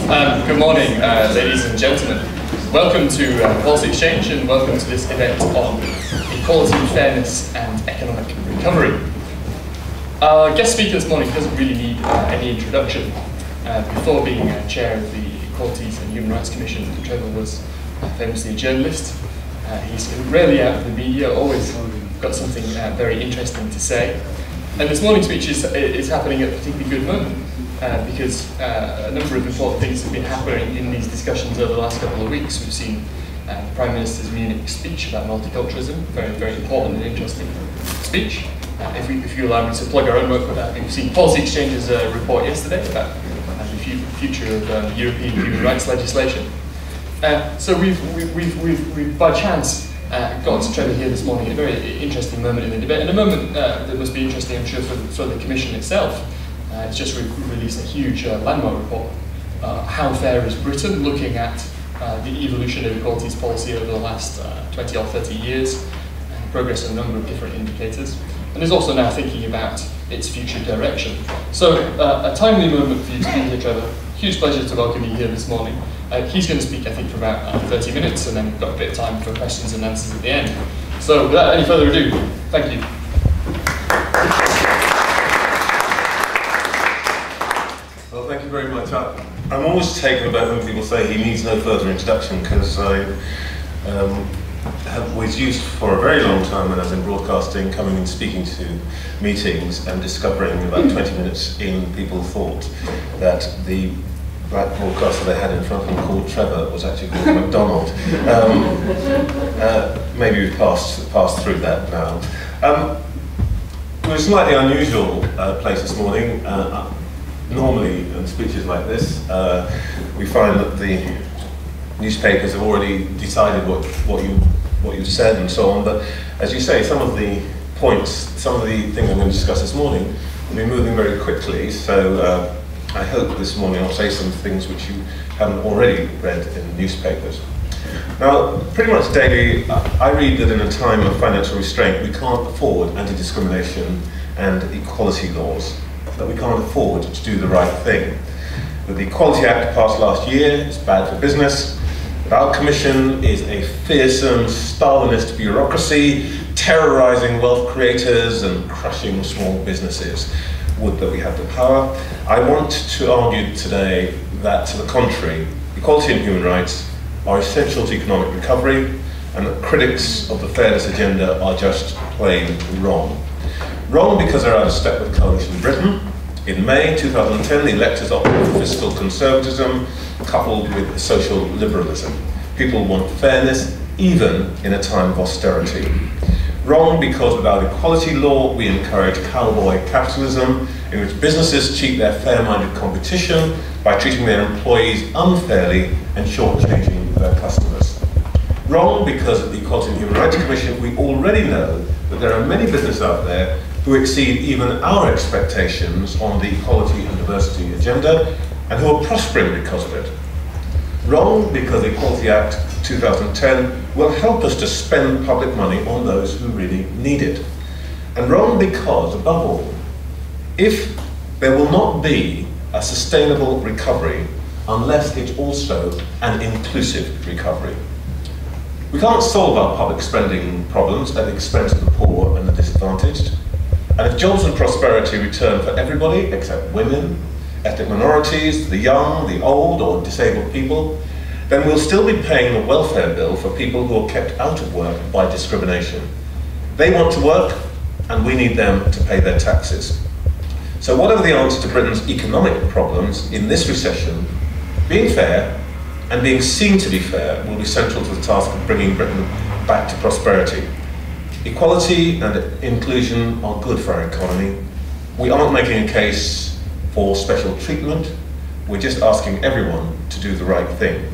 Good morning, ladies and gentlemen. Welcome to Policy Exchange and welcome to this event on equality, fairness and economic recovery. Our guest speaker this morning doesn't really need any introduction. Before being chair of the Equalities and Human Rights Commission, Trevor was famously a journalist. He's rarely out of the media, always got something very interesting to say. And this morning's speech is happening at a particularly good moment. Because a number of important things have been happening in these discussions over the last couple of weeks. We've seen the Prime Minister's Munich speech about multiculturalism, very, very important and interesting speech. If you allow me to plug our own work with that, we've seen Policy Exchange's report yesterday about the future of European human rights legislation. So we've by chance got to Trevor here this morning at a very interesting moment in the debate, and a moment that must be interesting, I'm sure, for the Commission itself. It's just released a huge landmark report, How Fair is Britain, looking at the evolution of equalities policy over the last 20 or 30 years, and progress on a number of different indicators. And is also now thinking about its future direction. So a timely moment for you to be here, Trevor. Huge pleasure to welcome you here this morning. He's going to speak, I think, for about 30 minutes, and then we've got a bit of time for questions and answers at the end. So without any further ado, thank you. Thank you very much. I'm always taken aback when people say he needs no further introduction, because I was used for a very long time when I was in broadcasting, coming and speaking to meetings and discovering about 20 minutes in, people thought that the black broadcaster they had in front of them called Trevor was actually called MacDonald. Maybe we've passed through that now. We're a slightly unusual place this morning. Normally, in speeches like this, we find that the newspapers have already decided what you've said and so on. But as you say, some of the points, some of the things I'm going to discuss this morning will be moving very quickly. So I hope this morning I'll say some things which you haven't already read in newspapers. Now, pretty much daily, I read that in a time of financial restraint, we can't afford anti-discrimination and equality laws. That we can't afford to do the right thing. That the Equality Act passed last year is bad for business. That our Commission is a fearsome Stalinist bureaucracy, terrorising wealth creators and crushing small businesses. Would that we had the power. I want to argue today that, to the contrary, equality and human rights are essential to economic recovery, and that critics of the fairness agenda are just plain wrong. Wrong because they're out of step with Coalition Britain. In May 2010, the electors opted for fiscal conservatism coupled with social liberalism. People want fairness even in a time of austerity. Wrong because without equality law, we encourage cowboy capitalism in which businesses cheat their fair-minded competition by treating their employees unfairly and shortchanging their customers. Wrong because at the Equality and Human Rights Commission, we already know that there are many businesses out there who exceed even our expectations on the equality and diversity agenda and who are prospering because of it. Wrong because the Equality Act 2010 will help us to spend public money on those who really need it. And wrong because, above all, if there will not be a sustainable recovery unless it's also an inclusive recovery. We can't solve our public spending problems at the expense of the poor and the disadvantaged. And if jobs and prosperity return for everybody except women, ethnic minorities, the young, the old or disabled people, then we'll still be paying the welfare bill for people who are kept out of work by discrimination. They want to work and we need them to pay their taxes. So whatever the answer to Britain's economic problems in this recession, being fair and being seen to be fair will be central to the task of bringing Britain back to prosperity. Equality and inclusion are good for our economy. We aren't making a case for special treatment. We're just asking everyone to do the right thing.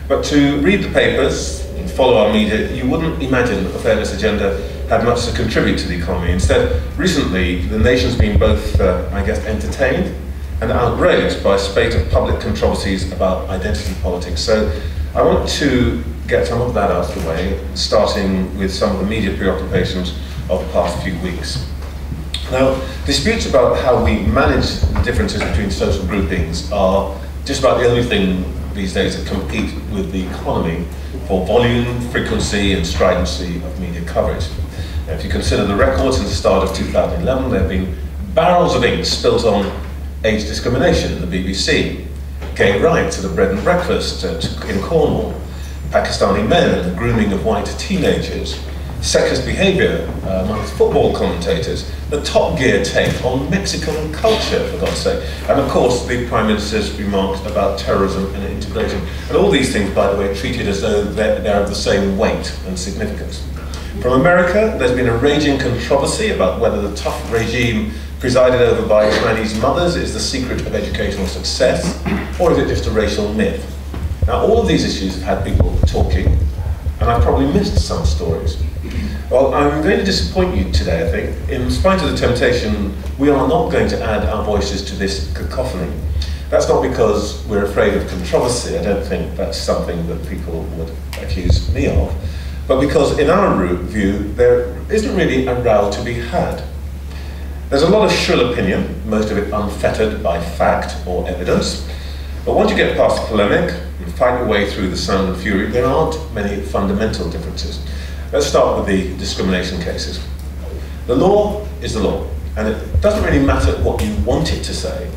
But to read the papers and follow our media, you wouldn't imagine that the fairness agenda had much to contribute to the economy. Instead, recently, the nation's been both, I guess, entertained and outraged by a spate of public controversies about identity politics. So I want to get some of that out of the way, starting with some of the media preoccupations of the past few weeks. Now, disputes about how we manage the differences between social groupings are just about the only thing these days that compete with the economy for volume, frequency and stridency of media coverage. Now, if you consider the record since the start of 2011, there have been barrels of ink spilt on age discrimination in the BBC, gay rights at a bread and breakfast in Cornwall, Pakistani men and the grooming of white teenagers, sexist behaviour amongst football commentators, the Top Gear take on Mexican culture, for God's sake, and of course the Prime Minister's remarks about terrorism and integration. And all these things, by the way, are treated as though they're of the same weight and significance. From America, there's been a raging controversy about whether the tough regime presided over by Chinese mothers is the secret of educational success, or is it just a racial myth? Now, all of these issues have had people talking, and I've probably missed some stories. Well, I'm going to disappoint you today, I think. In spite of the temptation, we are not going to add our voices to this cacophony. That's not because we're afraid of controversy. I don't think that's something that people would accuse me of. But because in our view, there isn't really a row to be had. There's a lot of shrill opinion, most of it unfettered by fact or evidence. But once you get past the polemic and fight your way through the sound and fury, there aren't many fundamental differences. Let's start with the discrimination cases. The law is the law, and it doesn't really matter what you want it to say.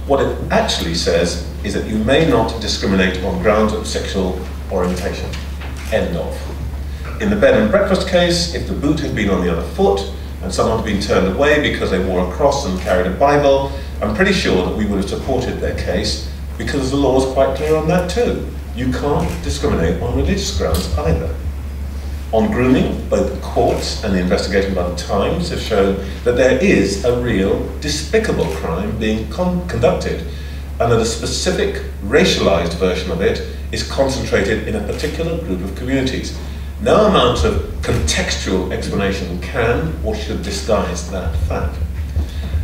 What it actually says is that you may not discriminate on grounds of sexual orientation. End of. In the bed and breakfast case, if the boot had been on the other foot and someone had been turned away because they wore a cross and carried a Bible, I'm pretty sure that we would have supported their case, because the law is quite clear on that too. You can't discriminate on religious grounds either. On grooming, both the courts and the investigation by the Times have shown that there is a real despicable crime being conducted, and that a specific racialized version of it is concentrated in a particular group of communities. No amount of contextual explanation can or should disguise that fact.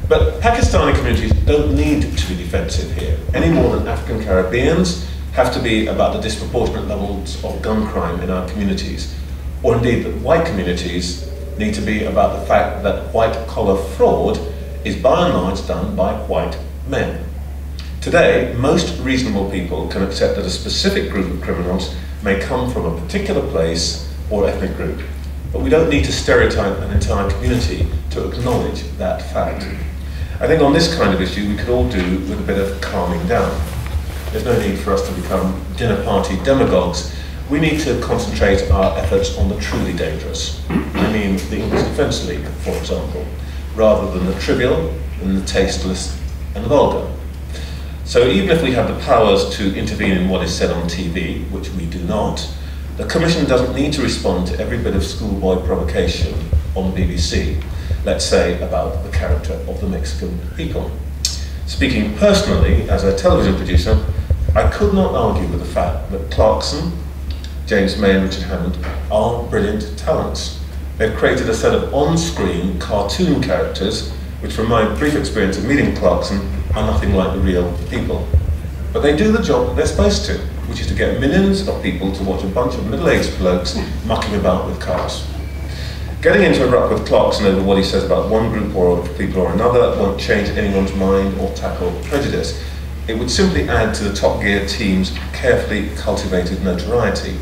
But Pakistani communities don't need to be defensive here, any more than African Caribbeans have to be about the disproportionate levels of gun crime in our communities, or indeed that white communities need to be about the fact that white-collar fraud is by and large done by white men. Today, most reasonable people can accept that a specific group of criminals may come from a particular place or ethnic group, but we don't need to stereotype an entire community to acknowledge that fact. I think on this kind of issue we could all do with a bit of calming down. There's no need for us to become dinner party demagogues. We need to concentrate our efforts on the truly dangerous. I mean the English Defence League, for example, rather than the trivial and the tasteless and vulgar. So even if we have the powers to intervene in what is said on TV, which we do not, the Commission doesn't need to respond to every bit of schoolboy provocation on the BBC, let's say about the character of the Mexican people. Speaking personally, as a television producer, I could not argue with the fact that Clarkson, James May and Richard Hammond are brilliant talents. They've created a set of on-screen cartoon characters, which from my brief experience of meeting Clarkson, are nothing like the real people. But they do the job that they're supposed to, which is to get millions of people to watch a bunch of middle-aged blokes mucking about with cars. Getting into a rut with Clarkson over what he says about one group or people or another won't change anyone's mind or tackle prejudice. It would simply add to the Top Gear team's carefully cultivated notoriety,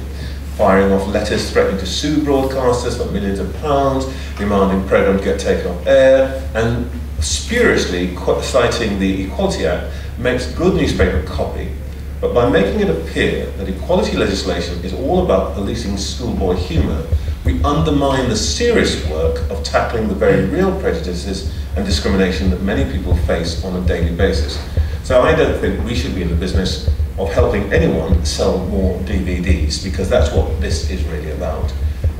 firing off letters threatening to sue broadcasters for millions of pounds, demanding programmes get taken off air, and spuriously citing the Equality Act makes good newspaper copy. But by making it appear that equality legislation is all about policing schoolboy humour, we undermine the serious work of tackling the very real prejudices and discrimination that many people face on a daily basis. So I don't think we should be in the business of helping anyone sell more DVDs, because that's what this is really about.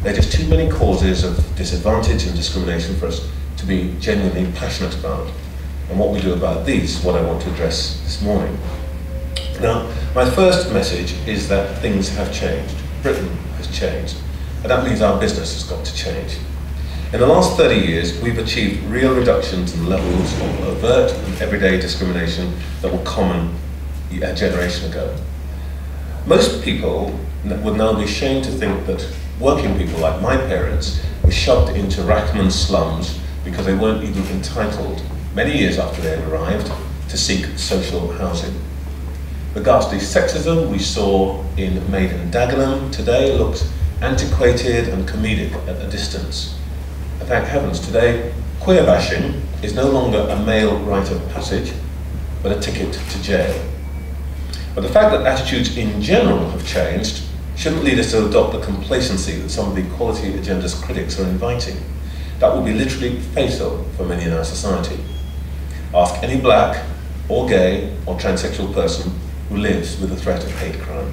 There are just too many causes of disadvantage and discrimination for us to be genuinely passionate about. And what we do about these is what I want to address this morning. Now, my first message is that things have changed. Britain has changed. And that means our business has got to change. In the last 30 years, we've achieved real reductions in levels of overt and everyday discrimination that were common a generation ago. Most people would now be ashamed to think that working people like my parents were shoved into Rachman slums because they weren't even entitled, many years after they had arrived, to seek social housing. The ghastly sexism we saw in Made in Dagenham today looks antiquated and comedic at a distance. And thank heavens, today queer bashing is no longer a male rite of passage, but a ticket to jail. But the fact that attitudes in general have changed shouldn't lead us to adopt the complacency that some of the equality agenda's critics are inviting. That will be literally fatal for many in our society. Ask any black or gay or transsexual person who lives with the threat of hate crime,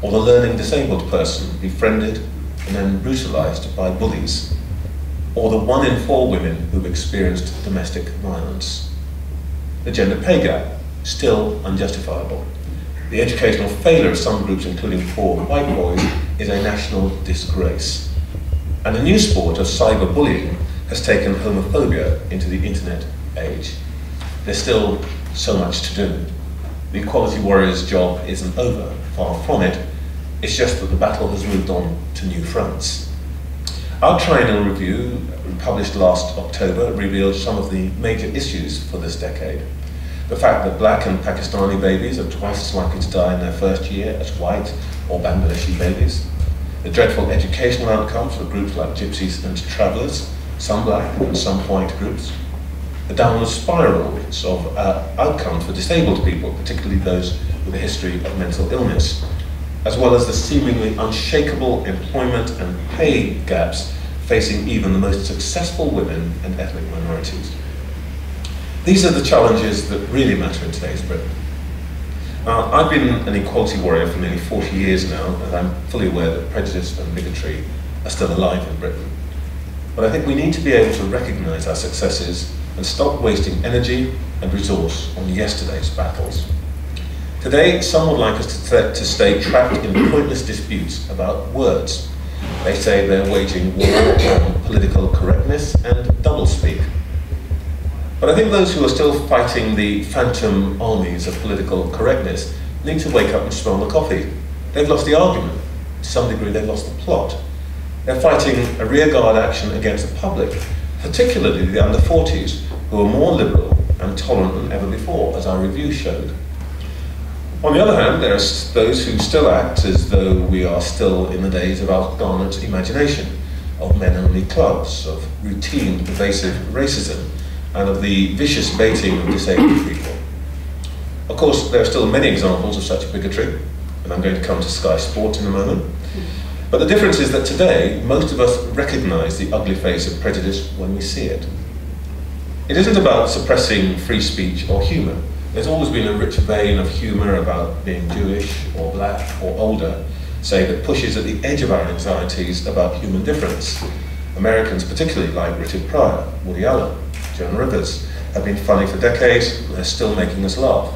or the learning disabled person befriended and then brutalized by bullies, or the 1 in 4 women who've experienced domestic violence. The gender pay gap, still unjustifiable. The educational failure of some groups, including poor white boys, is a national disgrace. And the new sport of cyberbullying has taken homophobia into the internet age. There's still so much to do. The equality warrior's job isn't over, far from it. It's just that the battle has moved on to new fronts. Our triennial review, published last October, revealed some of the major issues for this decade. The fact that black and Pakistani babies are twice as likely to die in their first year as white or Bangladeshi babies. The dreadful educational outcomes for groups like gypsies and travellers, some black and some white groups. The downward spirals of outcomes for disabled people, particularly those with a history of mental illness, as well as the seemingly unshakable employment and pay gaps facing even the most successful women and ethnic minorities. These are the challenges that really matter in today's Britain. I've been an equality warrior for nearly 40 years now, and I'm fully aware that prejudice and bigotry are still alive in Britain. But I think we need to be able to recognise our successes and stop wasting energy and resource on yesterday's battles. Today, some would like us to stay trapped in pointless disputes about words. They say they're waging war on political correctness and doublespeak. But I think those who are still fighting the phantom armies of political correctness need to wake up and smell the coffee. They've lost the argument. To some degree, they've lost the plot. They're fighting a rearguard action against the public, particularly the under 40s, who are more liberal and tolerant than ever before, as our review showed. On the other hand, there are those who still act as though we are still in the days of Alf Garnett's imagination, of men-only clubs, of routine, pervasive racism, and of the vicious baiting of disabled people. Of course, there are still many examples of such bigotry, and I'm going to come to Sky Sport in a moment. But the difference is that today, most of us recognise the ugly face of prejudice when we see it. It isn't about suppressing free speech or humour. There's always been a rich vein of humour about being Jewish or black or older, say, that pushes at the edge of our anxieties about human difference. Americans particularly like Richard Pryor, Woody Allen, Joan Rivers, have been funny for decades, and they're still making us laugh.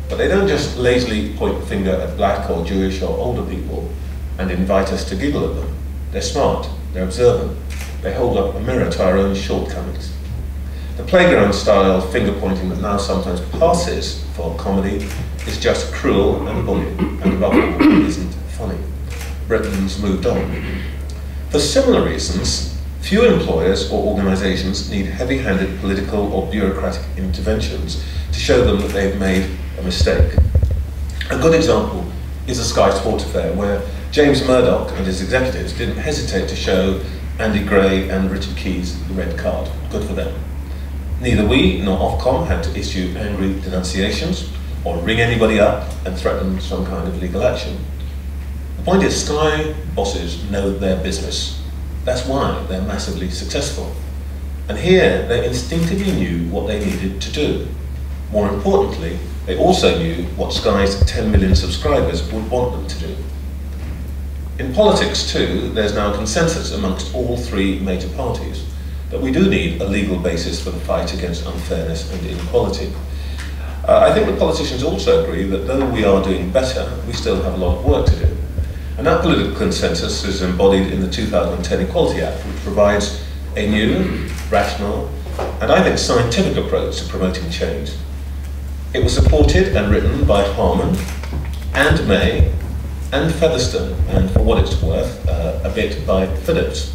But they don't just lazily point the finger at black or Jewish or older people and invite us to giggle at them. They're smart, they're observant, they hold up a mirror to our own shortcomings. The playground-style finger-pointing that now sometimes passes for comedy is just cruel and bullying, and above all, isn't funny. Britain's moved on. For similar reasons, few employers or organisations need heavy-handed political or bureaucratic interventions to show them that they've made a mistake. A good example is the Sky Sport affair, where James Murdoch and his executives didn't hesitate to show Andy Gray and Richard Keys the red card. Good for them. Neither we nor Ofcom had to issue angry denunciations or ring anybody up and threaten some kind of legal action. The point is, Sky bosses know their business. That's why they're massively successful. And here, they instinctively knew what they needed to do. More importantly, they also knew what Sky's 10 million subscribers would want them to do. In politics too, there's now consensus amongst all three major parties that we do need a legal basis for the fight against unfairness and inequality. I think the politicians also agree that though we are doing better, we still have a lot of work to do. And that political consensus is embodied in the 2010 Equality Act, which provides a new, rational, and I think scientific approach to promoting change. It was supported and written by Harman and May and Featherstone, and for what it's worth, a bit by Phillips.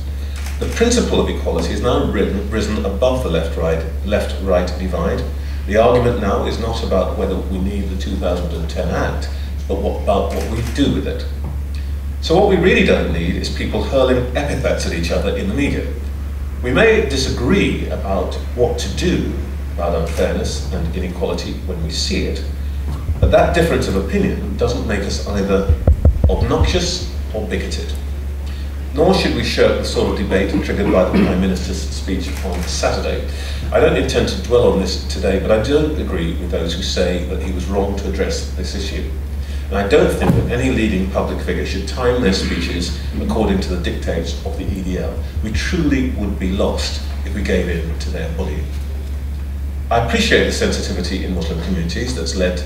The principle of equality is now risen above the left-right divide, The argument now is not about whether we need the 2010 Act, but about what we do with it. So what we really don't need is people hurling epithets at each other in the media. We may disagree about what to do about unfairness and inequality when we see it, but that difference of opinion doesn't make us either obnoxious or bigoted. Nor should we shirk the sort of debate triggered by the Prime Minister's speech on Saturday. I don't intend to dwell on this today, but I don't agree with those who say that he was wrong to address this issue. And I don't think that any leading public figure should time their speeches according to the dictates of the EDL. We truly would be lost if we gave in to their bullying. I appreciate the sensitivity in Muslim communities that's led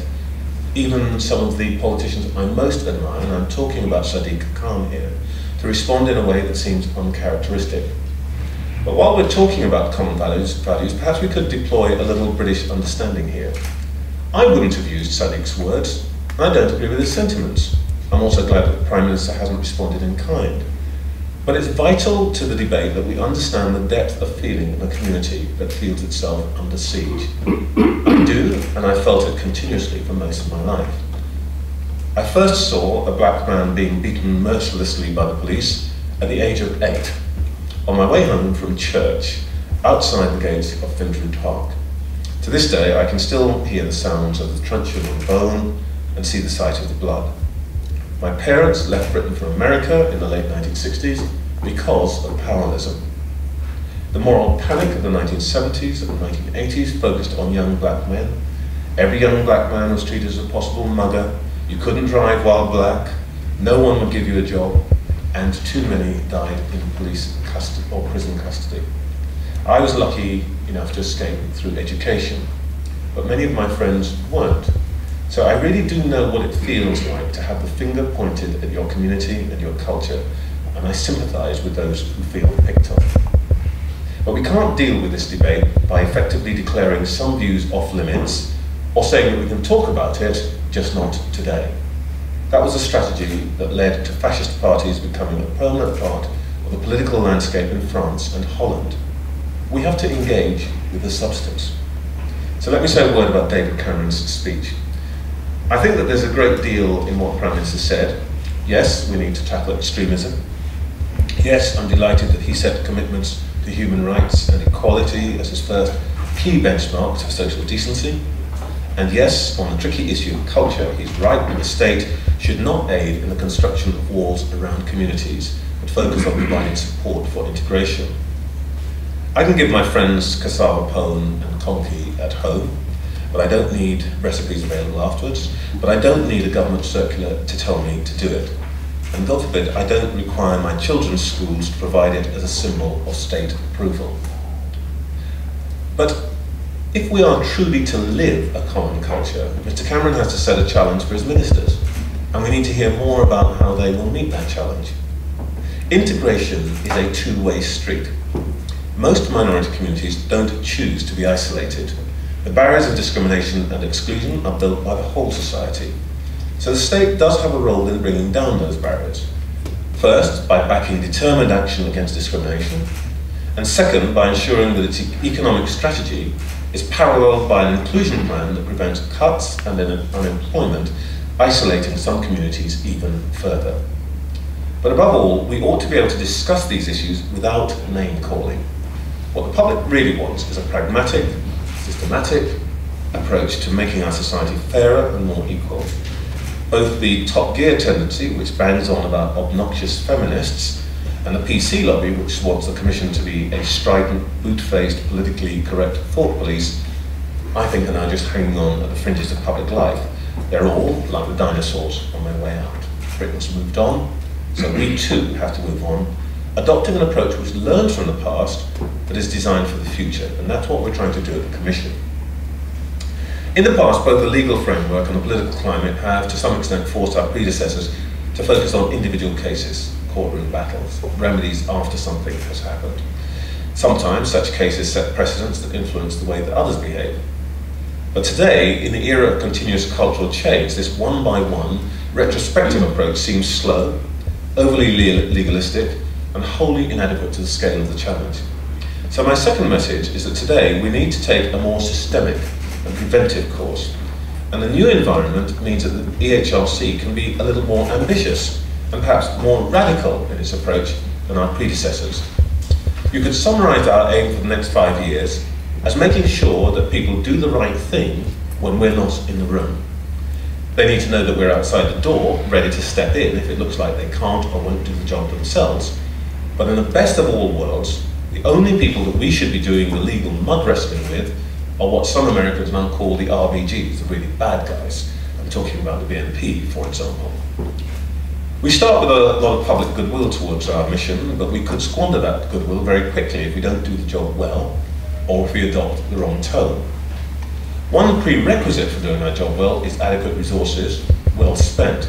even some of the politicians I most admire, and I'm talking about Sadiq Khan here, to respond in a way that seems uncharacteristic. But while we're talking about common values, perhaps we could deploy a little British understanding here. I wouldn't have used Sadiq's words. I don't agree with his sentiments. I'm also glad that the Prime Minister hasn't responded in kind. But it's vital to the debate that we understand the depth of feeling in a community that feels itself under siege. I do, and I felt it continuously for most of my life. I first saw a black man being beaten mercilessly by the police at the age of 8, on my way home from church, outside the gates of Finsbury Park. To this day, I can still hear the sounds of the truncheon of bone and see the sight of the blood. My parents left Britain for America in the late 1960s because of powerlism. The moral panic of the 1970s and 1980s focused on young black men. Every young black man was treated as a possible mugger. You couldn't drive while black. No one would give you a job. And too many died in police custody or prison custody. I was lucky enough to escape through education, but many of my friends weren't. So I really do know what it feels like to have the finger pointed at your community and your culture, and I sympathise with those who feel picked on. But we can't deal with this debate by effectively declaring some views off limits, or saying that we can talk about it, just not today. That was a strategy that led to fascist parties becoming a permanent part of the political landscape in France and Holland. We have to engage with the substance. So let me say a word about David Cameron's speech. I think that there's a great deal in what the Prime Minister said. Yes, we need to tackle extremism. Yes, I'm delighted that he set commitments to human rights and equality as his first key benchmark for social decency. And yes, on the tricky issue of culture, he's right that the state should not aid in the construction of walls around communities, but focus on providing support for integration. I can give my friends cassava pone and conky at home, but I don't need recipes available afterwards, but I don't need a government circular to tell me to do it. And God forbid, I don't require my children's schools to provide it as a symbol of state approval. But if we are truly to live a common culture, Mr. Cameron has to set a challenge for his ministers, and we need to hear more about how they will meet that challenge. Integration is a two-way street. Most minority communities don't choose to be isolated. The barriers of discrimination and exclusion are built by the whole society. So the state does have a role in bringing down those barriers. First, by backing determined action against discrimination, and second, by ensuring that its economic strategy is paralleled by an inclusion plan that prevents cuts and unemployment, isolating some communities even further. But above all, we ought to be able to discuss these issues without name-calling. What the public really wants is a pragmatic, systematic approach to making our society fairer and more equal. Both the Top Gear tendency, which bangs on about obnoxious feminists, and the PC lobby, which wants the Commission to be a strident, boot-faced, politically correct thought police, I think are now just hanging on at the fringes of public life. They're all, like the dinosaurs, on their way out. Britain's moved on, so we too have to move on, adopting an approach which learns from the past, but is designed for the future, and that's what we're trying to do at the Commission. In the past, both the legal framework and the political climate have, to some extent, forced our predecessors to focus on individual cases, courtroom battles, remedies after something has happened. Sometimes such cases set precedents that influence the way that others behave. But today, in the era of continuous cultural change, this one-by-one, retrospective approach seems slow, overly legalistic, and wholly inadequate to the scale of the challenge. So my second message is that today we need to take a more systemic, and preventive course. And the new environment means that the EHRC can be a little more ambitious and perhaps more radical in its approach than our predecessors. You could summarise our aim for the next 5 years as making sure that people do the right thing when we're not in the room. They need to know that we're outside the door, ready to step in if it looks like they can't or won't do the job themselves. But in the best of all worlds, the only people that we should be doing the legal mud wrestling with are what some Americans now call the RBGs, the really bad guys. I'm talking about the BNP, for example. We start with a lot of public goodwill towards our mission, but we could squander that goodwill very quickly if we don't do the job well, or if we adopt the wrong tone. One prerequisite for doing our job well is adequate resources, well spent.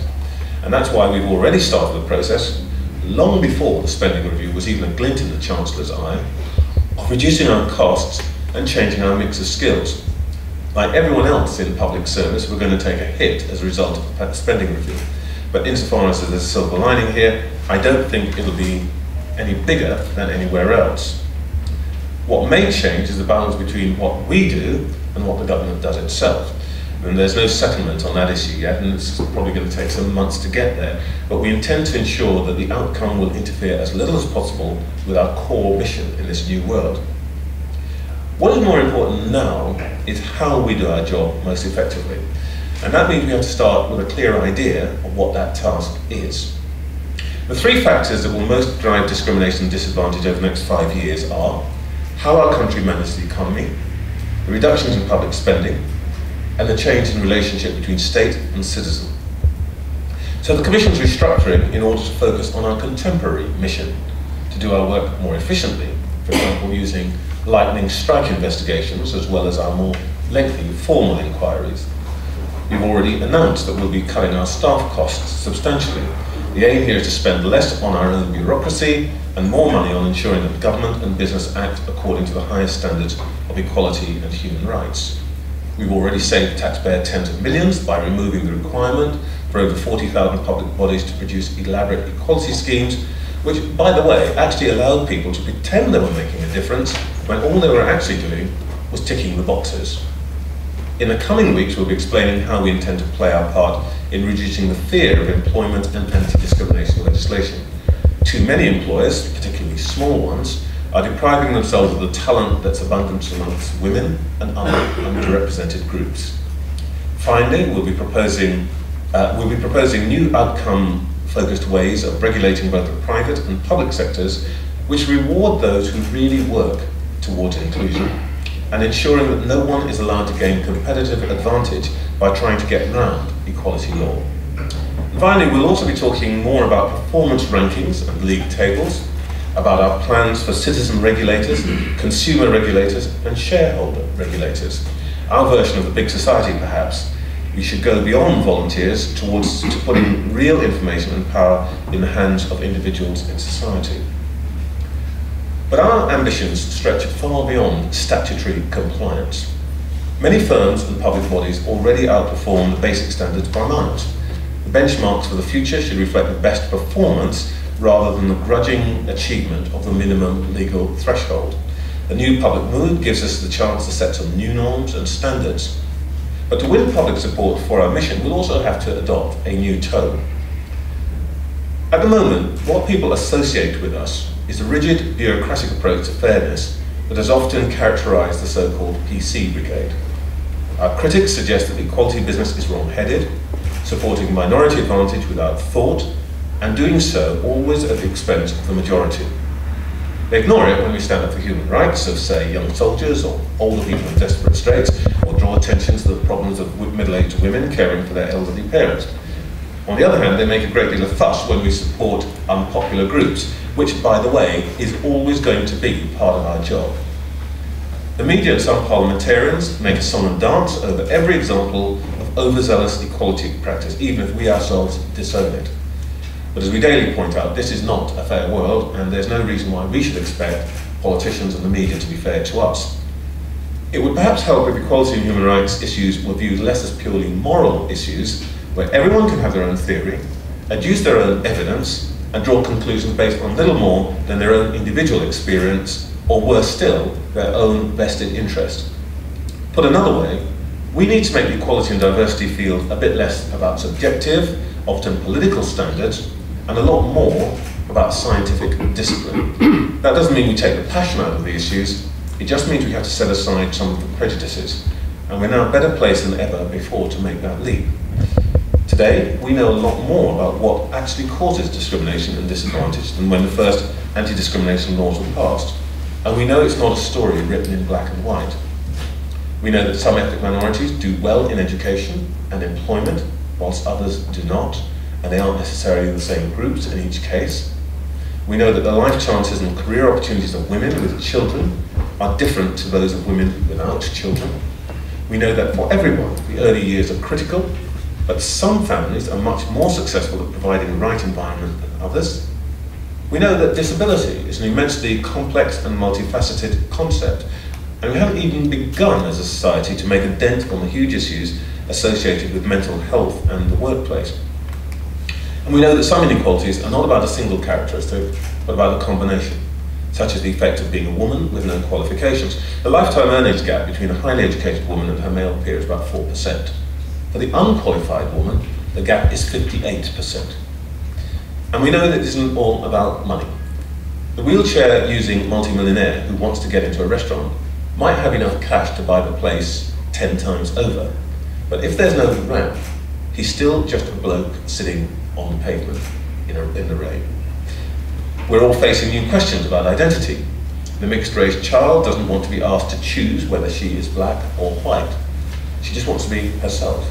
And that's why we've already started the process, long before the spending review was even a glint in the Chancellor's eye, of reducing our costs and changing our mix of skills. Like everyone else in public service, we're going to take a hit as a result of the spending review. But insofar as there's a silver lining here, I don't think it'll be any bigger than anywhere else. What may change is the balance between what we do and what the government does itself. And there's no settlement on that issue yet, and it's probably going to take some months to get there. But we intend to ensure that the outcome will interfere as little as possible with our core mission in this new world. What is more important now is how we do our job most effectively. And that means we have to start with a clear idea of what that task is. The three factors that will most drive discrimination and disadvantage over the next 5 years are how our country manages the economy, the reductions in public spending, and the change in relationship between state and citizen. So the Commission's restructuring in order to focus on our contemporary mission, to do our work more efficiently, for example using lightning strike investigations as well as our more lengthy formal inquiries. We've already announced that we'll be cutting our staff costs substantially. The aim here is to spend less on our own bureaucracy and more money on ensuring that government and business act according to the highest standards of equality and human rights. We've already saved the taxpayer tens of millions by removing the requirement for over 40,000 public bodies to produce elaborate equality schemes, which, by the way, actually allowed people to pretend they were making a difference when all they were actually doing was ticking the boxes. In the coming weeks, we'll be explaining how we intend to play our part in reducing the fear of employment and anti-discrimination legislation. Too many employers, particularly small ones, are depriving themselves of the talent that's abundant amongst women and other underrepresented groups. Finally, we'll be proposing new outcome-focused ways of regulating both the private and public sectors, which reward those who really work towards inclusion, and ensuring that no one is allowed to gain competitive advantage by trying to get around equality law. And finally, we'll also be talking more about performance rankings and league tables, about our plans for citizen regulators, consumer regulators, and shareholder regulators. Our version of the big society, perhaps. We should go beyond volunteers towards putting real information and power in the hands of individuals in society. But our ambitions stretch far beyond statutory compliance. Many firms and public bodies already outperform the basic standards by miles. The benchmarks for the future should reflect the best performance rather than the grudging achievement of the minimum legal threshold. The new public mood gives us the chance to set some new norms and standards. But to win public support for our mission, we'll also have to adopt a new tone. At the moment, what people associate with us is a rigid bureaucratic approach to fairness that has often characterised the so-called PC brigade. Our critics suggest that equality business is wrong-headed, supporting minority advantage without thought, and doing so always at the expense of the majority. They ignore it when we stand up for human rights of, say, young soldiers or older people in desperate straits, or draw attention to the problems of middle-aged women caring for their elderly parents. On the other hand, they make a great deal of fuss when we support unpopular groups, which, by the way, is always going to be part of our job. The media and some parliamentarians make a song and dance over every example of overzealous equality practice, even if we ourselves disown it. But as we daily point out, this is not a fair world, and there's no reason why we should expect politicians and the media to be fair to us. It would perhaps help if equality and human rights issues were viewed less as purely moral issues, where everyone can have their own theory, adduce their own evidence, and draw conclusions based on little more than their own individual experience, or worse still, their own vested interest. Put another way, We need to make the equality and diversity field a bit less about subjective, often political standards, and a lot more about scientific discipline. That doesn't mean we take the passion out of the issues, it just means we have to set aside some of the prejudices, and we're now better placed than ever before to make that leap. Today, we know a lot more about what actually causes discrimination and disadvantage than when the first anti-discrimination laws were passed. And we know it's not a story written in black and white. We know that some ethnic minorities do well in education and employment, whilst others do not, and they aren't necessarily the same groups in each case. We know that the life chances and career opportunities of women with children are different to those of women without children. We know that for everyone, the early years are critical, but some families are much more successful at providing the right environment than others. We know that disability is an immensely complex and multifaceted concept, and we haven't even begun as a society to make a dent on the huge issues associated with mental health and the workplace. And we know that some inequalities are not about a single characteristic, but about a combination, such as the effect of being a woman with no qualifications. The lifetime earnings gap between a highly educated woman and her male peer is about 4%. For the unqualified woman, the gap is 58%. And we know that this isn't all about money. The wheelchair-using multimillionaire who wants to get into a restaurant might have enough cash to buy the place 10 times over, but if there's no ramp, he's still just a bloke sitting on the pavement in the rain. We're all facing new questions about identity. The mixed-race child doesn't want to be asked to choose whether she is black or white. She just wants to be herself.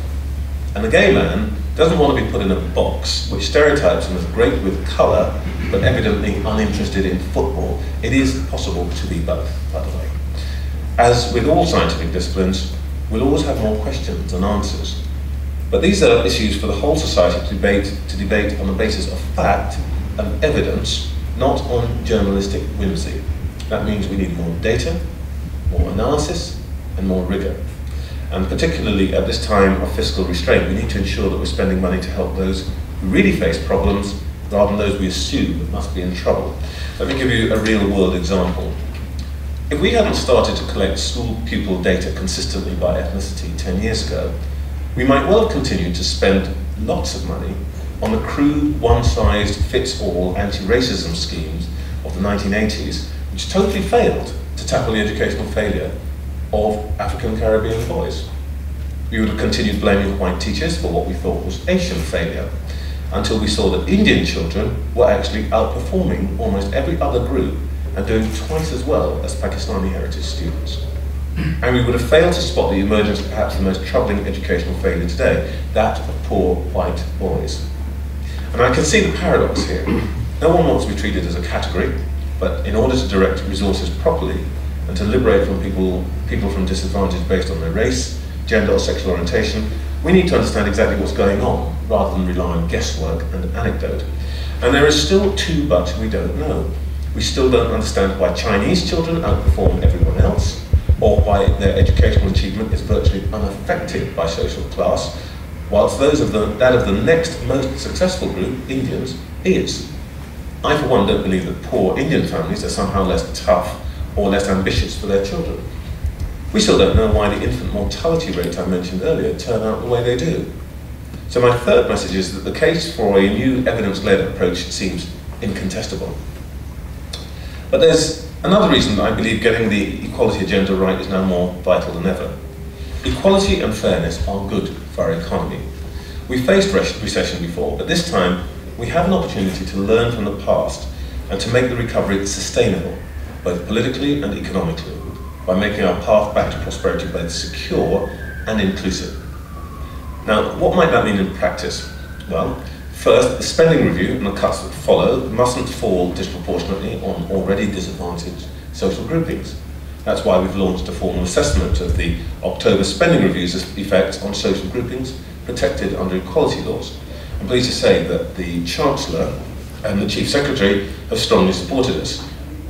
And the gay man doesn't want to be put in a box which stereotypes him as great with colour, but evidently uninterested in football. It is possible to be both, by the way. As with all scientific disciplines, we'll always have more questions than answers. But these are issues for the whole society to debate on the basis of fact and evidence, not on journalistic whimsy. That means we need more data, more analysis, and more rigour. And particularly at this time of fiscal restraint, we need to ensure that we're spending money to help those who really face problems, rather than those we assume that must be in trouble. Let me give you a real-world example. If we hadn't started to collect school pupil data consistently by ethnicity 10 years ago, we might well have continued to spend lots of money on the crude, one-size-fits-all anti-racism schemes of the 1980s, which totally failed to tackle the educational failure of African Caribbean boys. We would have continued blaming white teachers for what we thought was Asian failure, until we saw that Indian children were actually outperforming almost every other group and doing twice as well as Pakistani heritage students. And we would have failed to spot the emergence of perhaps the most troubling educational failure today, that of poor white boys. And I can see the paradox here. No one wants to be treated as a category, but in order to direct resources properly and to liberate from people from disadvantage based on their race, gender or sexual orientation, we need to understand exactly what's going on rather than rely on guesswork and anecdote. And there is still too much we don't know. We still don't understand why Chinese children outperform everyone else, or why their educational achievement is virtually unaffected by social class, whilst that of the next most successful group, Indians, is. I for one don't believe that poor Indian families are somehow less tough or less ambitious for their children. We still don't know why the infant mortality rate I mentioned earlier turn out the way they do. So my third message is that the case for a new evidence-led approach seems incontestable. But there's another reason that I believe getting the equality agenda right is now more vital than ever. Equality and fairness are good for our economy. We faced recession before, but this time we have an opportunity to learn from the past and to make the recovery sustainable, both politically and economically, by making our path back to prosperity both secure and inclusive. Now, what might that mean in practice? Well, first, the spending review and the cuts that follow mustn't fall disproportionately on already disadvantaged social groupings. That's why we've launched a formal assessment of the October spending review's effects on social groupings protected under equality laws. I'm pleased to say that the Chancellor and the Chief Secretary have strongly supported us,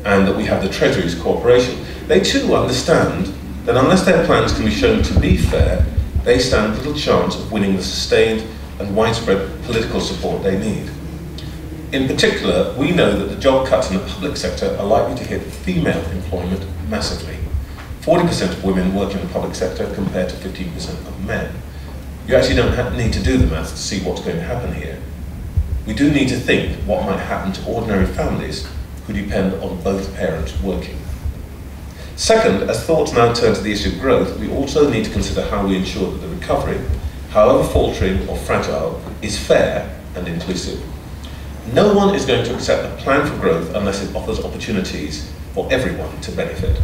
and that we have the Treasury's cooperation. They too understand that unless their plans can be shown to be fair, they stand little chance of winning the sustained and widespread political support they need. In particular, we know that the job cuts in the public sector are likely to hit female employment massively. 40% of women work in the public sector compared to 15% of men. You actually don't need to do the maths to see what's going to happen here. We do need to think what might happen to ordinary families who depend on both parents working. Second, as thoughts now turn to the issue of growth, we also need to consider how we ensure that the recovery, however faltering or fragile, is fair and inclusive. No one is going to accept a plan for growth unless it offers opportunities for everyone to benefit,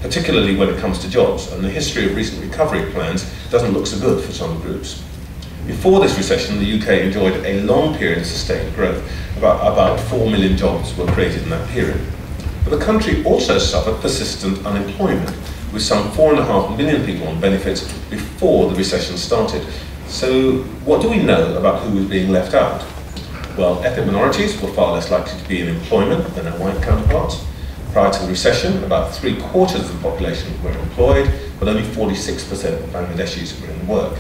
particularly when it comes to jobs, and the history of recent recovery plans doesn't look so good for some groups. Before this recession, the UK enjoyed a long period of sustained growth. About 4 million jobs were created in that period. But the country also suffered persistent unemployment, with some 4.5 million people on benefits before the recession started. So what do we know about who was being left out? Well, ethnic minorities were far less likely to be in employment than their white counterparts. Prior to the recession, about 3/4 of the population were employed, but only 46% of Bangladeshis were in work.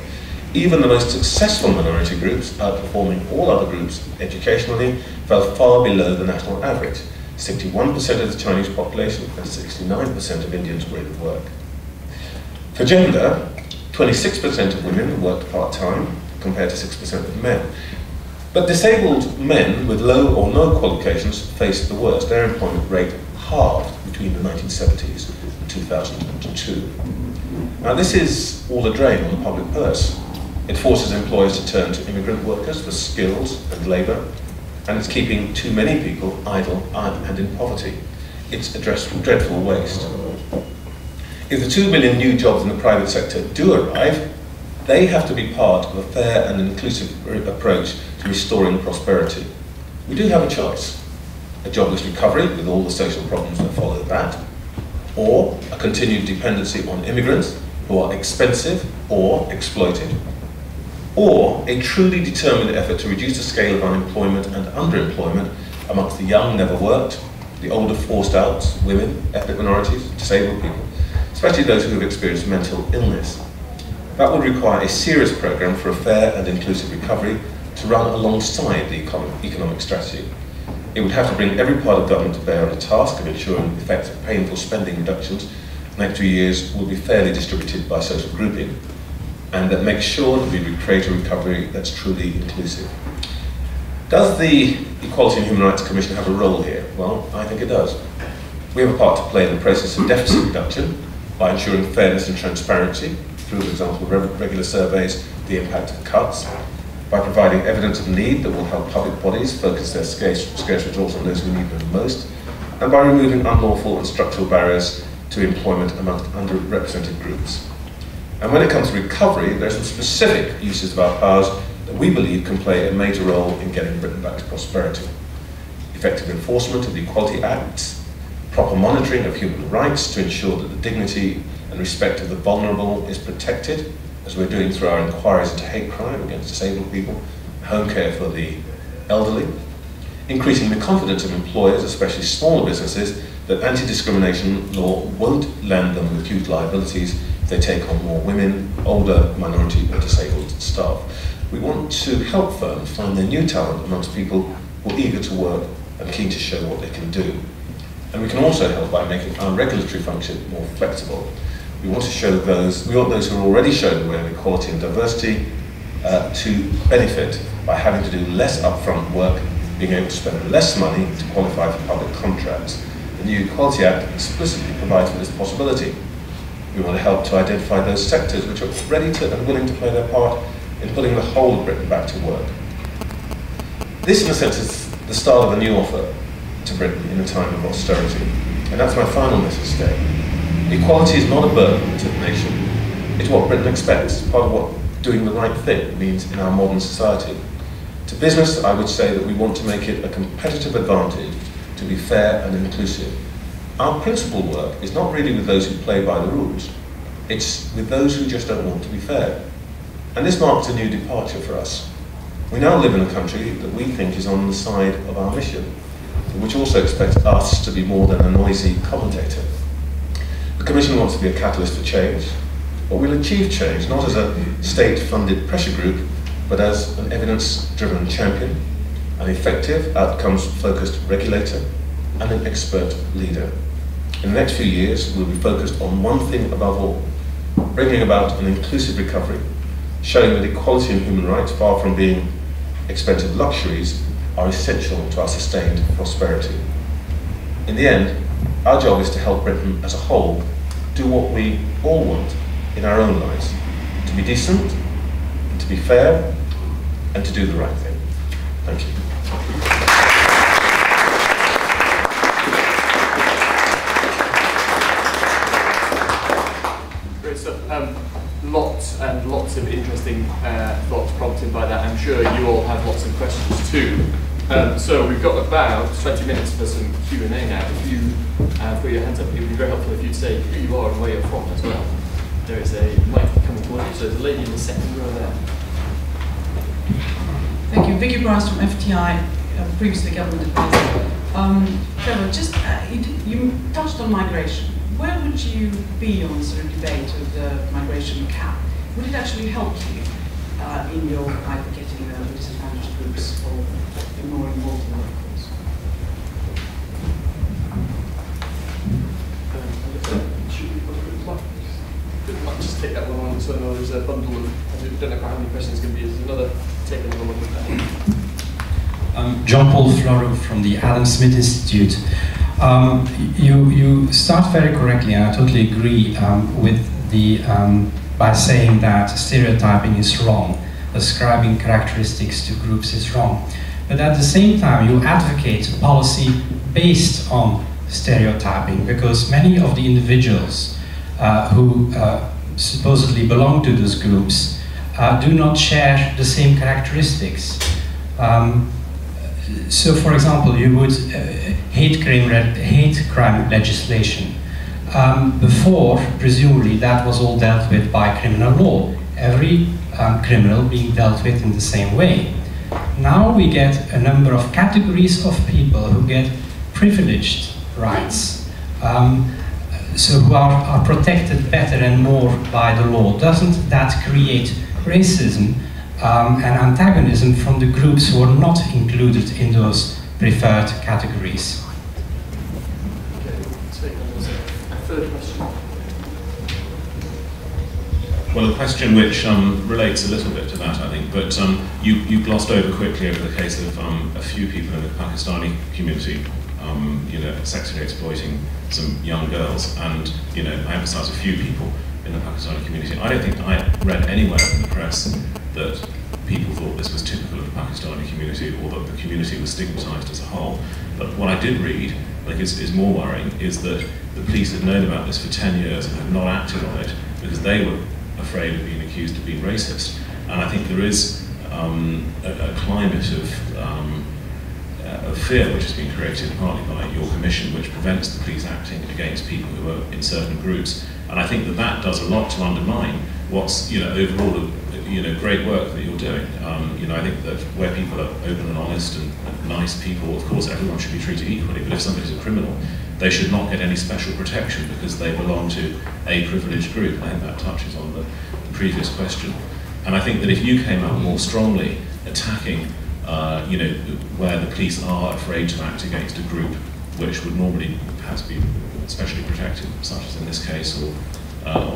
Even the most successful minority groups, outperforming all other groups educationally, fell far below the national average. 61% of the Chinese population and 69% of Indians were in work. For gender, 26% of women worked part-time, compared to 6% of men. But disabled men with low or no qualifications faced the worst. Their employment rate halved between the 1970s and 2002. Now this is all a drain on the public purse. It forces employers to turn to immigrant workers for skills and labour, and it's keeping too many people idle and in poverty. It's a dreadful waste. If the 2 million new jobs in the private sector do arrive, they have to be part of a fair and inclusive approach to restoring prosperity. We do have a choice: a jobless recovery with all the social problems that follow that, or a continued dependency on immigrants who are expensive or exploited, or a truly determined effort to reduce the scale of unemployment and underemployment amongst the young never worked, the older forced out, women, ethnic minorities, disabled people, especially those who have experienced mental illness. That would require a serious programme for a fair and inclusive recovery to run alongside the economic strategy. It would have to bring every part of government to bear on the task of ensuring effective painful spending reductions in the next 2 years will be fairly distributed by social grouping, and that makes sure that we create a recovery that's truly inclusive. Does the Equality and Human Rights Commission have a role here? Well, I think it does. We have a part to play in the process of deficit reduction by ensuring fairness and transparency through, for example, regular surveys, the impact of cuts, by providing evidence of need that will help public bodies focus their scarce resources on those who need them most, and by removing unlawful and structural barriers to employment amongst underrepresented groups. And when it comes to recovery, there are some specific uses of our powers that we believe can play a major role in getting Britain back to prosperity. Effective enforcement of the Equality Act, proper monitoring of human rights to ensure that the dignity and respect of the vulnerable is protected, as we're doing through our inquiries into hate crime against disabled people, home care for the elderly, increasing the confidence of employers, especially smaller businesses, that anti-discrimination law won't land them with huge liabilities if they take on more women, older, minority or disabled staff. We want to help firms find their new talent amongst people who are eager to work and keen to show what they can do. And we can also help by making our regulatory function more flexible. We want those who are already showing the way of equality and diversity to benefit by having to do less upfront work, being able to spend less money to qualify for public contracts. The new Equality Act explicitly provides for this possibility. We want to help to identify those sectors which are ready to and willing to play their part in putting the whole of Britain back to work. This, in a sense, is the start of a new offer to Britain in a time of austerity. And that's my final message today. Equality is not a burden to the nation. It's what Britain expects, part of what doing the right thing means in our modern society. To business, I would say that we want to make it a competitive advantage to be fair and inclusive. Our principal work is not really with those who play by the rules. It's with those who just don't want to be fair. And this marks a new departure for us. We now live in a country that we think is on the side of our mission, which also expects us to be more than a noisy commentator. The Commission wants to be a catalyst for change, but we'll achieve change not as a state-funded pressure group, but as an evidence-driven champion, an effective, outcomes-focused regulator, and an expert leader. In the next few years, we'll be focused on one thing above all: bringing about an inclusive recovery, showing that equality and human rights, far from being expensive luxuries, are essential to our sustained prosperity. In the end, our job is to help Britain as a whole do what we all want in our own lives: to be decent, to be fair, and to do the right thing. Thank you. Great stuff. Lots and lots of interesting thoughts prompted by that. I'm sure you all have lots of questions too. So we've got about 20 minutes for some Q&A now. If you put your hands up, it would be very helpful if you'd say who you are and where you're from as well. There is a mic coming towards you, so there's a lady in the second row there. Thank you. Vicky Bryce from FTI, previously government advisor. Trevor, just you touched on migration. Where would you be on the sort of debate of the migration cap? Would it actually help you in your either getting disadvantaged groups or being more involved in the workforce? Just take that one on, so I know there's a bundle of, I don't know how many questions it's going to be. There's another, take another one with that. John Paul Floro from the Adam Smith Institute. You start very correctly, and I totally agree with the, by saying that stereotyping is wrong, ascribing characteristics to groups is wrong. But at the same time, you advocate a policy based on stereotyping, because many of the individuals who supposedly belong to those groups do not share the same characteristics. So, for example, you would hate crime legislation. Before, presumably, that was all dealt with by criminal law. Every criminal being dealt with in the same way. Now we get a number of categories of people who get privileged rights. So who are protected better and more by the law. Doesn't that create racism and antagonism from the groups who are not included in those preferred categories? Okay, take a third question. Well, a question which relates a little bit to that, I think, but you glossed over quickly over the case of a few people in the Pakistani community, sexually exploiting some young girls, and I emphasise a few people in the Pakistani community. I don't think I read anywhere in the press that people thought this was typical of the Pakistani community, or that the community was stigmatised as a whole. But what I did read, I think is more worrying, is that the police had known about this for 10 years and have not acted on it because they were afraid of being accused of being racist. And I think there is a climate of fear which has been created partly by your commission, which prevents the police acting against people who are in certain groups. And I think that does a lot to undermine what's overall great work that you're doing. I think that where people are open and honest and nice people, of course everyone should be treated equally, but if somebody's a criminal, they should not get any special protection because they belong to a privileged group. I think that touches on the previous question. And I think that if you came out more strongly attacking where the police are afraid to act against a group which would normally perhaps be specially protected, such as in this case, or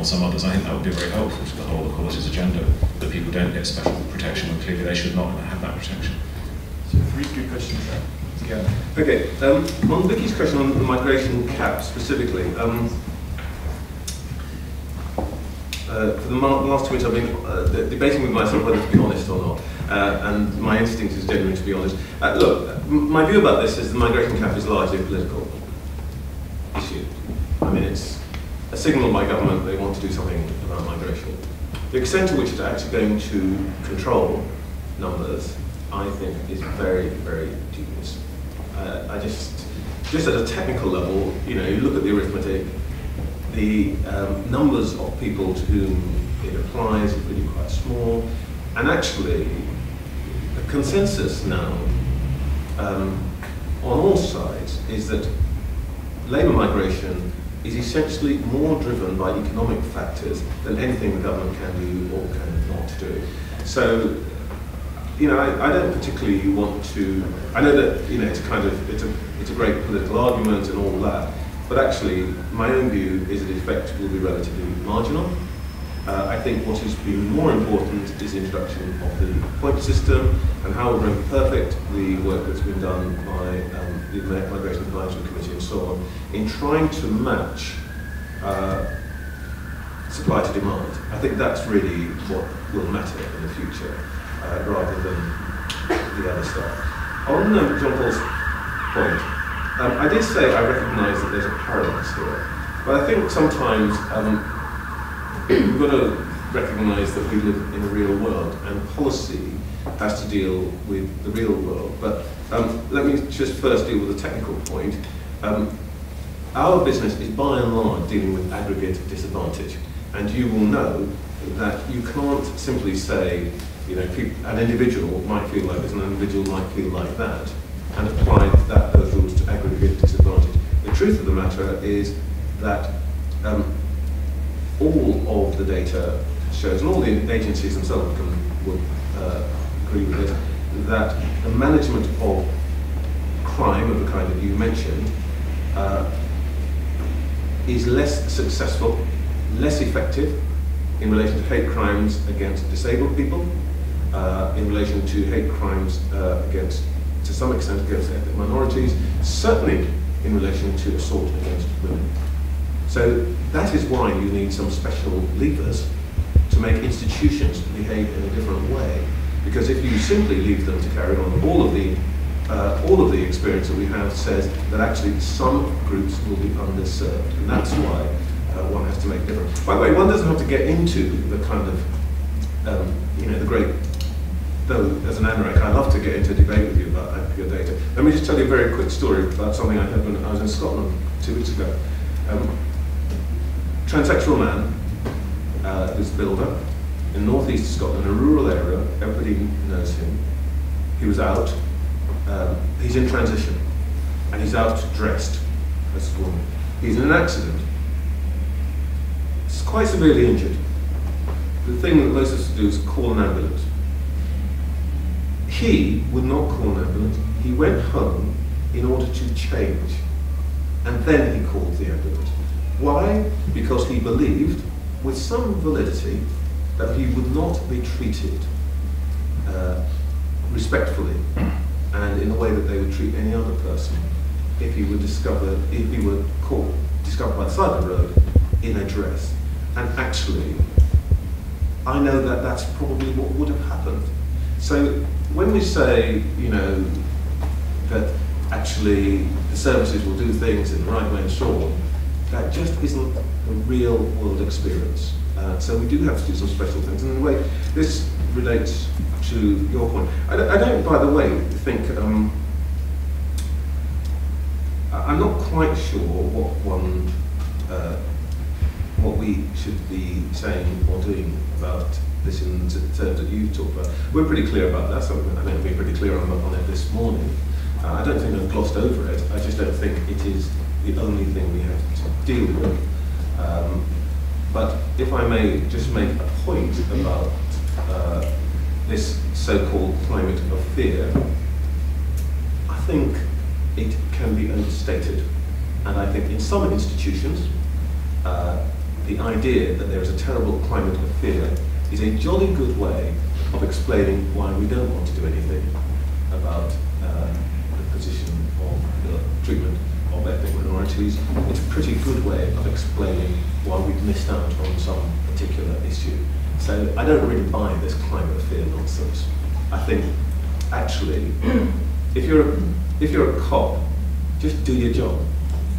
some others, I think that would be very helpful to the whole equalities agenda, that people don't get special protection when clearly they should not have that protection. So 3 good questions there. Yeah. Okay. On Vicky's question on the migration cap specifically, for the last 2 weeks I've been debating with myself whether to be honest or not, and my instinct is genuinely to be honest. Look, my view about this is the migration cap is largely a political issue. I mean, it's a signal by government they want to do something about migration. The extent to which it's actually going to control numbers, I think, is very, very dubious. Just at a technical level, you look at the arithmetic, the numbers of people to whom it applies is really quite small, and actually, the consensus now on all sides is that labour migration is essentially more driven by economic factors than anything the government can do or can not do. So, I don't particularly want to. I know that it's a great political argument and all that, but actually, my own view is that the effect will be relatively marginal. I think what has been more important is the introduction of the point system and how we're going to perfect the work that's been done by the Migration Advisory Committee and so on in trying to match supply to demand. I think that's really what will matter in the future, rather than the other stuff. On Jean-Paul's point, I did say I recognise that there's a paradox here, but I think sometimes we've got to recognise that we live in a real world, and policy has to deal with the real world. But let me just first deal with the technical point. Our business is by and large dealing with aggregate disadvantage, and you will know that you can't simply say, you know, an individual might feel like this, an individual might feel like that, and apply those rules to aggregate disadvantage. The truth of the matter is that all of the data shows, and all the agencies themselves will agree with it, that the management of crime of the kind that you mentioned is less successful, less effective in relation to hate crimes against disabled people, in relation to hate crimes against, to some extent, against ethnic minorities, certainly in relation to assault against women. So that is why you need some special levers to make institutions behave in a different way. Because if you simply leave them to carry on, all of the experience that we have says that actually some groups will be underserved, and that's why one has to make difference. By the way, one doesn't have to get into the kind of, you know, the great. Though as an anorak, I love to get into a debate with you about aggregate data. Let me just tell you a very quick story about something I heard when I was in Scotland 2 weeks ago. Transsexual man who's a builder in northeast Scotland, a rural area, everybody knows him. He was out, he's in transition, and he's out dressed as a woman. He's in an accident. He's quite severely injured. The thing that most of us do is call an ambulance. He would not call an ambulance. He went home in order to change, and then he called the ambulance. Why? Because he believed, with some validity, that he would not be treated respectfully and in the way that they would treat any other person if he were discovered by the side of the road in a dress. And actually, I know that that's probably what would have happened. So when we say, you know, that actually the services will do things in the right way and so on, that just isn't a real world experience. So we do have to do some special things. And in a way, this relates to your point. I don't, by the way, think, I'm not quite sure what we should be saying or doing about this in terms that you talked about. We're pretty clear about that, so I think I've been pretty clear on it this morning. I don't think I've glossed over it. I just don't think it is the only thing we have to deal with. But if I may just make a point about this so-called climate of fear, I think it can be overstated. And I think in some institutions, the idea that there is a terrible climate of fear is a jolly good way of explaining why we don't want to do anything about the position of the treatment of ethnic minorities. It's a pretty good way of explaining why we've missed out on some particular issue. So I don't really buy this climate of fear nonsense. I think actually, if you're a cop, just do your job.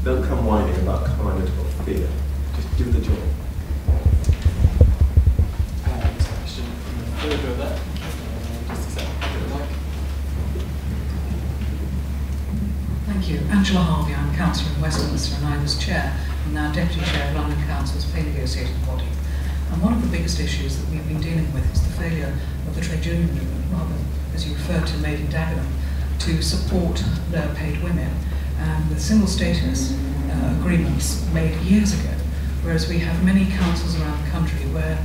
Don't come whining about climate of fear. Just do the job. Question from the third row there. Just a second. Thank you. Angela Harvey, I'm councillor in Westminster, and I was chair and now deputy chair of London Council's pay negotiating body. And one of the biggest issues that we've been dealing with is the failure of the trade union movement, rather, as you referred to, made in Dagenham, to support lower paid women. And the single status agreements made years ago, whereas we have many councils around the country where,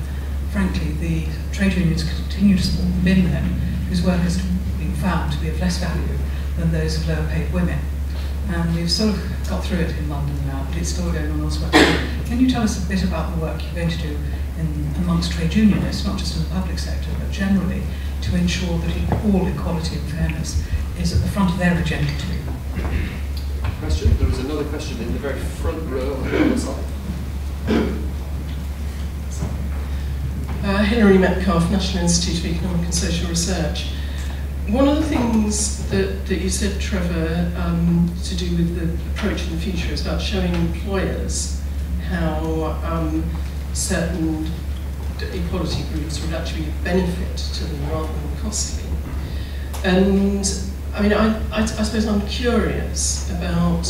frankly, the trade unions continue to support men whose work has been found to be of less value than those of lower paid women. and we've sort of got through it in London now, but it's still going on elsewhere. Can you tell us a bit about the work you're going to do amongst trade unionists, not just in the public sector, but generally, to ensure that all equality and fairness is at the front of their agenda too? Question? There was another question in the very front row on the other side. Hilary Metcalfe, National Institute of Economic and Social Research. One of the things that you said, Trevor, to do with the approach in the future is about showing employers how certain equality groups would actually be a benefit to them rather than costly. And I mean, I suppose I'm curious about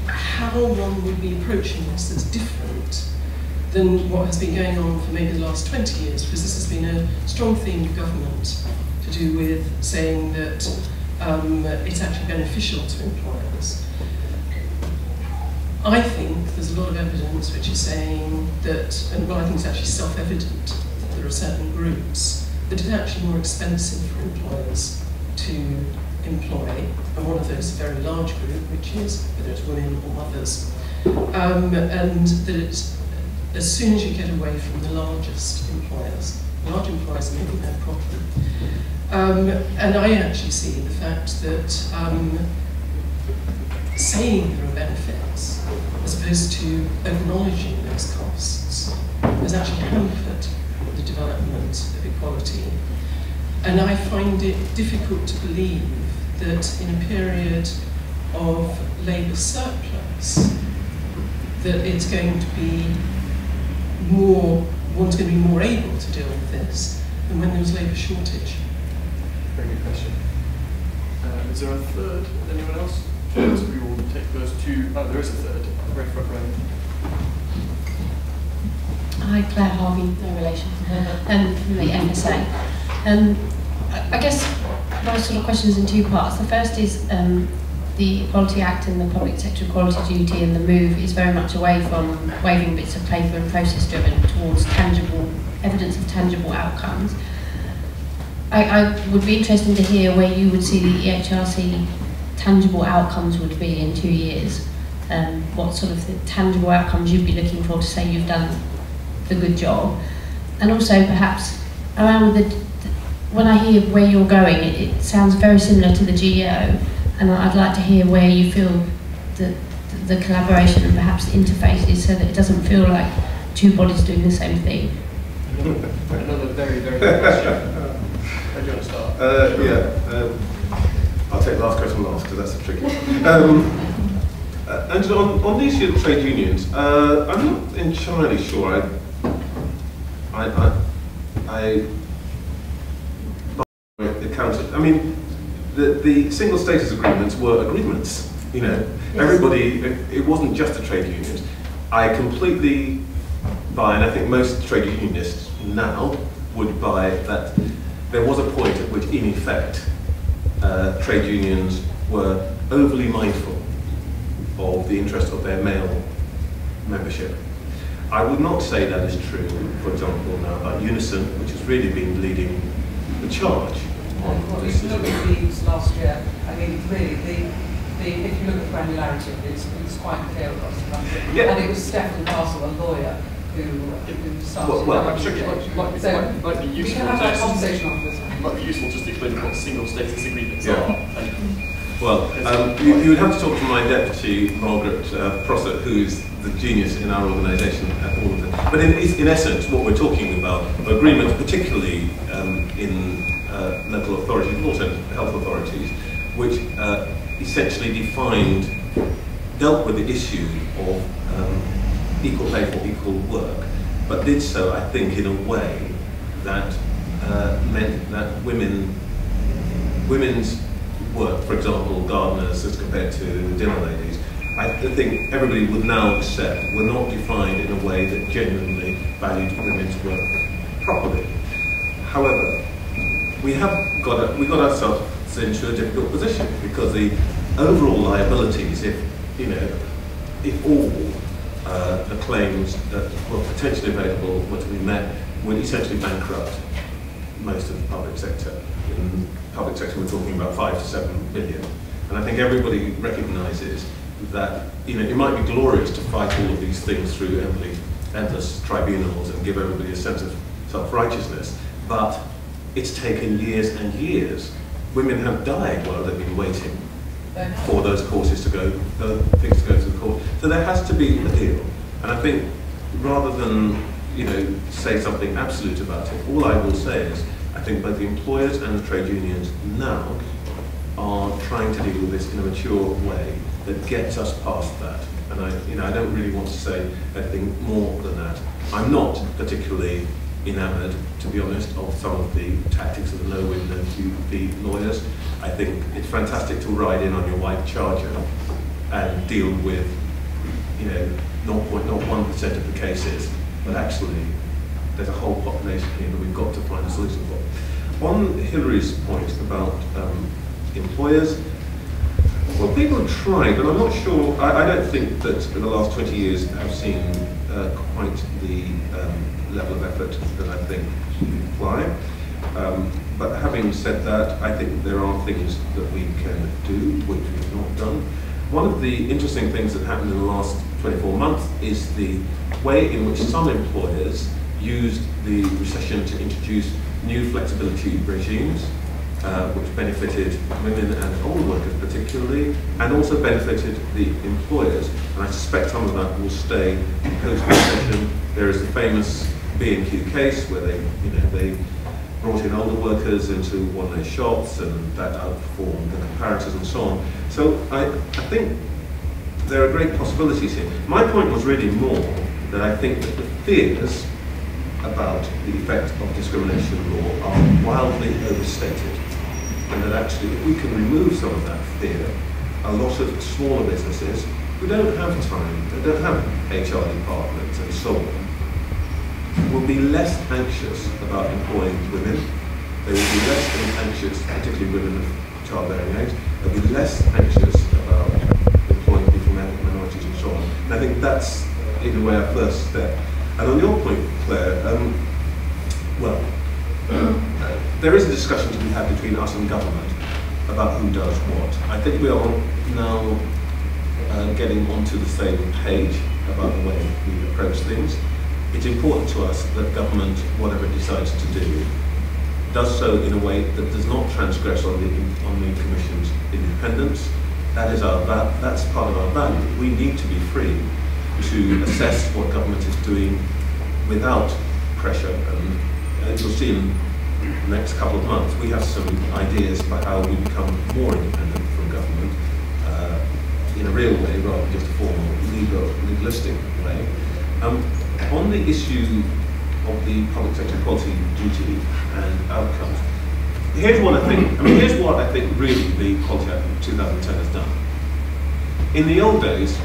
how one would be approaching this that's different than what has been going on for maybe the last 20 years, because this has been a strong theme of government to do with saying that it's actually beneficial to employers. I think there's a lot of evidence which is saying that, and well, I think it's actually self-evident, that there are certain groups that it's actually more expensive for employers to employ, and one of those is a very large group, which is, whether it's women or mothers, and that as soon as you get away from the largest employers, large employers are making no problem. And I actually see the fact that saying there are benefits, as opposed to acknowledging those costs, has actually hampered the development of equality. And I find it difficult to believe that in a period of labour surplus, that it's going to be one's going to be more able to deal with this than when there was labour shortage. Very good question. Is there a third? Anyone else? We will take those two. Oh, there is a third. Very front row. Hi, Claire Harvey, no relation, from the FSA. I guess my sort of questions in two parts. The first is the Equality Act and the public sector equality duty, and the move is very much away from waving bits of paper and process driven towards tangible evidence of tangible outcomes. I would be interested to hear where you would see the EHRC tangible outcomes would be in 2 years. What sort of the tangible outcomes you'd be looking for to say you've done the good job, and also perhaps around when I hear where you're going, it sounds very similar to the GEO, and I'd like to hear where you feel the collaboration and perhaps the interface is, so that it doesn't feel like two bodies doing the same thing. Another very, very good question. Where do you want to start? I'll take the last question last, because that's a tricky Angela, on the issue of trade unions, I'm not entirely sure I accounted. I mean, the single status agreements were agreements. You know, yes. Everybody. It wasn't just the trade unions. I completely buy, and I think most trade unionists now would buy that there was a point at which, in effect, trade unions were overly mindful of the interest of their male membership. I would not say that is true, for example, now about Unison, which has really been leading the charge on this issue. If you look at these last year, I mean, really, if you look at the granularity of it, it's quite clear across the country. Yeah. And it was Stephen Castle, a lawyer, who started. Well, I'm sure it might be useful. We can have that conversation after this. It might be useful just to explain what single status agreements are. Well, you would have to talk to my deputy, Margaret Prosser, who is the genius in our organisation at all of it. But in essence, what we're talking about are agreements, particularly in local authorities, but also health authorities, which essentially dealt with the issue of equal pay for equal work, but did so, I think, in a way that meant that women's work, for example, gardeners as compared to dinner ladies, I think everybody would now accept were not defined in a way that genuinely valued women's work properly. However, we got ourselves into a difficult position, because the overall liabilities, if all the claims that were potentially available were to be met, would essentially bankrupt most of the public sector. In the public sector, we're talking about 5 to 7 billion. And I think everybody recognises that, you know, it might be glorious to fight all of these things through endless tribunals and give everybody a sense of self-righteousness, but it's taken years and years. Women have died while they've been waiting for those courses to go, those things to go to the court. So there has to be a deal. And I think rather than, you know, say something absolute about it, all I will say is I think both the employers and the trade unions now are trying to deal with this in a mature way that gets us past that. And I don't really want to say anything more than that. I'm not particularly enamoured, to be honest, of some of the tactics of the no-win, no-QP lawyers. I think it's fantastic to ride in on your white charger and deal with, you know, 0.01% of the cases, but actually there's a whole population here that we've got to find a solution for. On Hillary's point about employers, well, people have tried, but I'm not sure. I don't think that in the last 20 years I've seen quite the level of effort that I think should apply. But having said that, I think there are things that we can do which we've not done. One of the interesting things that happened in the last 24 months is the way in which some employers used the recession to introduce new flexibility regimes, which benefited women and older workers particularly, and also benefited the employers. And I suspect some of that will stay post-recession. There is the famous B&Q case where they brought in older workers into one of their shops, and that outperformed the comparators and so on. So I think there are great possibilities here. My point was really more that I think that the fears about the effect of discrimination law are wildly overstated, and that actually if we can remove some of that fear, a lot of smaller businesses who don't have time, they don't have HR departments and so on, will be less anxious about employing women. They will be less anxious, particularly women of childbearing age, they'll be less anxious about employing people from ethnic minorities and so on. And I think that's, in a way, our first step. And on your point, Claire, there is a discussion to be had between us and government about who does what. I think we are now getting onto the same page about the way we approach things. It's important to us that government, whatever it decides to do, does so in a way that does not transgress on the Commission's independence. That's part of our value. We need to be free to assess what government is doing without pressure. And as you'll see in the next couple of months, we have some ideas about how we become more independent from government in a real way rather than just a formal legalistic way. On the issue of the public sector quality duty and outcomes, here's what I think really the Quality Act of 2010 has done. In the old days,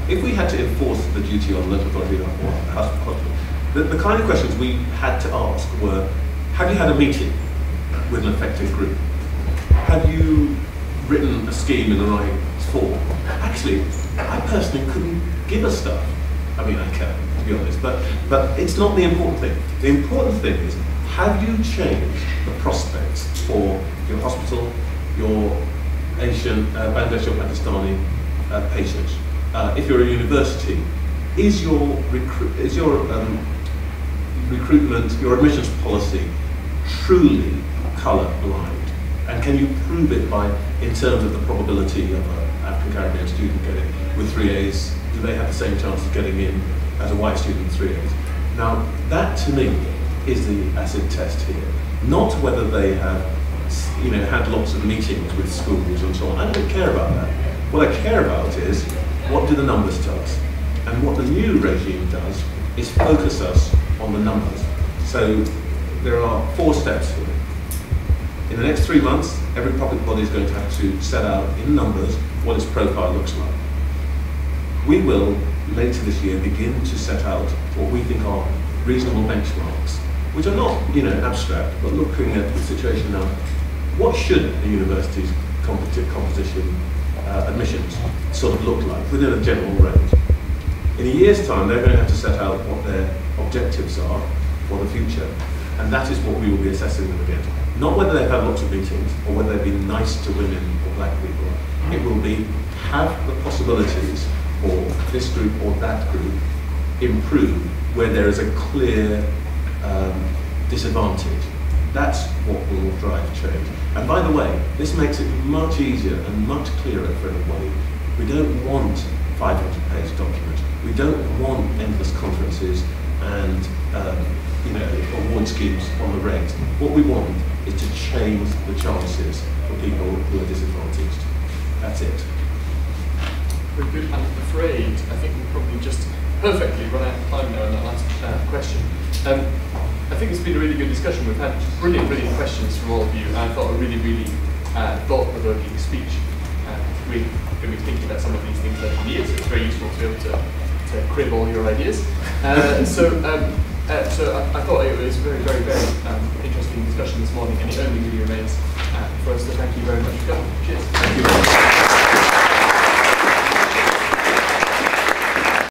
if we had to enforce the duty on local authority or house of quality, the kind of questions we had to ask were, have you had a meeting with an affected group? Have you written a scheme in the right form? Actually, I personally couldn't give a stuff. I mean, I can, to be honest, but it's not the important thing. The important thing is, have you changed the prospects for your hospital, your Asian, Bangladeshi or Pakistani patients? If you're a university, is your recruitment, your admissions policy truly colour blind? And can you prove it in terms of the probability of an African Caribbean student getting with 3 A's? Do they have the same chance of getting in as a white student with 3 A's? Now, that to me is the acid test here. Not whether they have, had lots of meetings with schools and so on. I don't care about that. What I care about is, what do the numbers tell us? And what the new regime does is focus us on the numbers. So there are 4 steps here. In the next 3 months, every public body is going to have to set out in numbers what its profile looks like. We will, later this year, begin to set out what we think are reasonable benchmarks, which are not, abstract, but looking at the situation now. What should a university's composition admissions sort of look like within a general range? In a year's time, they're going to have to set out what their objectives are for the future. And that is what we will be assessing them against. Not whether they've had lots of meetings or whether they've been nice to women or black people. It will be, have the possibilities for this group or that group improve where there is a clear disadvantage. That's what will drive change. And by the way, this makes it much easier and much clearer for everybody. We don't want 500-page documents. We don't want endless conferences and award schemes on the regs. What we want is to change the chances for people who are disadvantaged. That's it. Very good. I'm afraid I think we've probably just perfectly run out of time now on that last question. I think it's been a really good discussion. We've had brilliant questions from all of you. I thought a really thought-provoking speech. We're going to be thinking about some of these things over the years. It's very useful to be able to crib all your ideas. So I thought it was a very interesting discussion this morning, and it only really remains for us to thank you very much for coming. Cheers. Thank you.